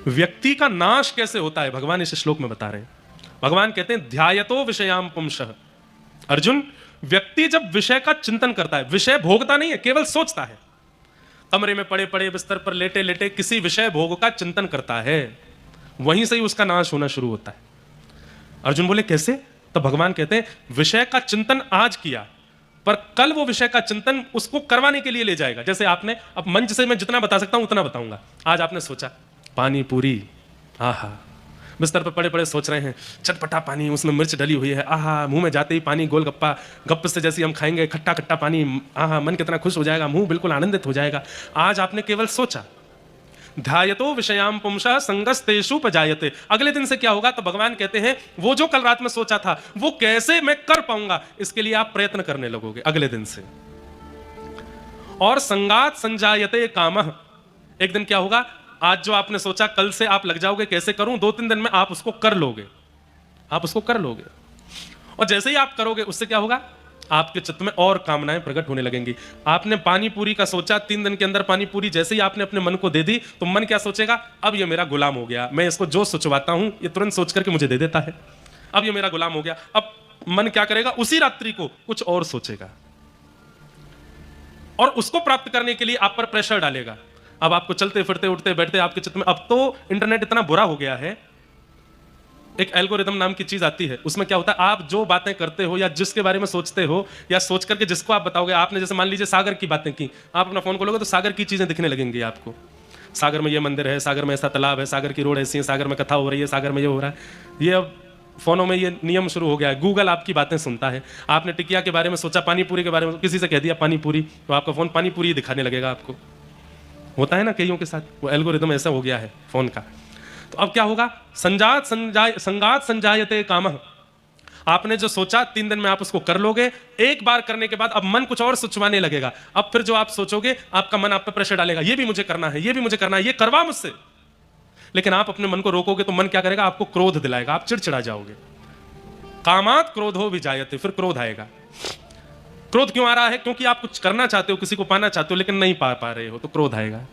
व्यक्ति का नाश कैसे होता है भगवान इस श्लोक में बता रहे हैं। भगवान कहते हैं ध्यायतो विषयाम पुंसः। अर्जुन, व्यक्ति जब विषय का चिंतन करता है, विषय भोगता नहीं है, केवल सोचता है, कमरे में पड़े पड़े बिस्तर पर लेटे लेटे किसी विषय भोग का चिंतन करता है, वहीं से ही उसका नाश होना शुरू होता है। अर्जुन बोले कैसे? तो भगवान कहते हैं विषय का चिंतन आज किया, पर कल वो विषय का चिंतन उसको करवाने के लिए ले जाएगा। जैसे आपने, अब मंच से मैं जितना बता सकता हूं उतना बताऊंगा। आज आपने सोचा पानी पूरी, आहा, बिस्तर पर पड़े पड़े सोच रहे हैं चटपटा पानी, उसमें मिर्च डली हुई है, आहा, मुंह में जाते ही पानी, गोलगप्पा गप्प से जैसे हम खाएंगे खट्टा खट्टा पानी, आहा, मन कितना खुश हो जाएगा, मुंह बिल्कुल आनंदित हो जाएगा। आज आपने केवल सोचा। ध्यायतो विषयाम पुंसः संगस्तेषुपजायते। अगले दिन से क्या होगा? तो भगवान कहते हैं वो जो कल रात में सोचा था वो कैसे मैं कर पाऊंगा, इसके लिए आप प्रयत्न करने लगोगे अगले दिन से। और संगात संजायते कामः। एक दिन क्या होगा? आज जो आपने सोचा कल से आप लग जाओगे कैसे करूं, 2-3 दिन में आप उसको कर लोगे, आप उसको कर लोगे। और जैसे ही आप करोगे उससे क्या होगा? आपके चित्त में और कामनाएं प्रकट होने लगेंगी। आपने पानी पूरी का सोचा, 3 दिन के अंदर पानी पूरी जैसे ही आपने अपने मन को दे दी तो मन क्या सोचेगा? अब ये मेरा गुलाम हो गया, मैं इसको जो सोचवाता हूं ये तुरंत सोच करके मुझे दे देता है, अब ये मेरा गुलाम हो गया। अब मन क्या करेगा? उसी रात्रि को कुछ और सोचेगा और उसको प्राप्त करने के लिए आप पर प्रेशर डालेगा। अब आपको चलते फिरते उठते बैठते आपके चित्त में, अब तो इंटरनेट इतना बुरा हो गया है, एक एल्गोरिदम नाम की चीज आती है, उसमें क्या होता है आप जो बातें करते हो या जिसके बारे में सोचते हो या सोच करके जिसको आप बताओगे, आपने जैसे मान लीजिए सागर की बातें की, आप अपना फोन खोलोगे तो सागर की चीजें दिखने लगेंगी आपको। सागर में ये मंदिर है, सागर में ऐसा तालाब है, सागर की रोड ऐसी है, सागर में कथा हो रही है, सागर में ये हो रहा है। ये अब फोनों में ये नियम शुरू हो गया है, गूगल आपकी बातें सुनता है। आपने टिकिया के बारे में सोचा, पानी पूरी के बारे में किसी से कह दिया पानी पूरी, तो आपका फोन पानी पूरी दिखाने लगेगा आपको। होता है ना कईयों के साथ, वो एल्गोरिदम ऐसा हो गया है फोन का। तो अब क्या होगा? संगात संजायते कामः। आपने जो सोचा 3 दिन में आप उसको कर लोगे। एक बार करने के बाद अब मन कुछ और सोचवाने लगेगा। अब फिर जो आप सोचोगे आपका मन आप पे प्रेशर डालेगा, ये भी मुझे करना है, ये भी मुझे करना है, ये करवा मुझसे। लेकिन आप अपने मन को रोकोगे तो मन क्या करेगा? आपको क्रोध दिलाएगा, आप चिड़चिड़ा जाओगे। कामात क्रोधो विजायते, फिर क्रोध आएगा। क्रोध क्यों आ रहा है? क्योंकि आप कुछ करना चाहते हो, किसी को पाना चाहते हो लेकिन नहीं पा रहे हो, तो क्रोध आएगा।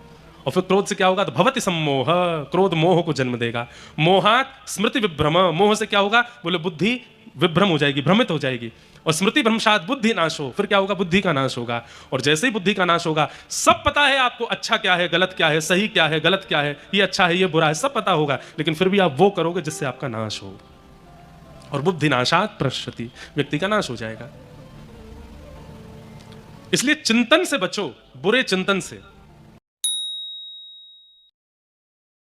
और फिर क्रोध से क्या होगा? तो भवति सम्मोह, क्रोध मोह को जन्म देगा। मोहात स्मृति विभ्रम, मोह से क्या होगा? बोले बुद्धि विभ्रम हो जाएगी, भ्रमित हो जाएगी। और स्मृति भ्रंशात बुद्धि नाशो, फिर क्या होगा? बुद्धि का नाश होगा। और जैसे ही बुद्धि का नाश होगा, सब पता है आपको अच्छा क्या है, गलत क्या है, सही क्या है, गलत क्या है, ये अच्छा है, ये बुरा है, सब पता होगा, लेकिन फिर भी आप वो करोगे जिससे आपका नाश हो। और बुद्धि नाशात प्रश्यति, व्यक्ति का नाश हो जाएगा। इसलिए चिंतन से बचो, बुरे चिंतन से।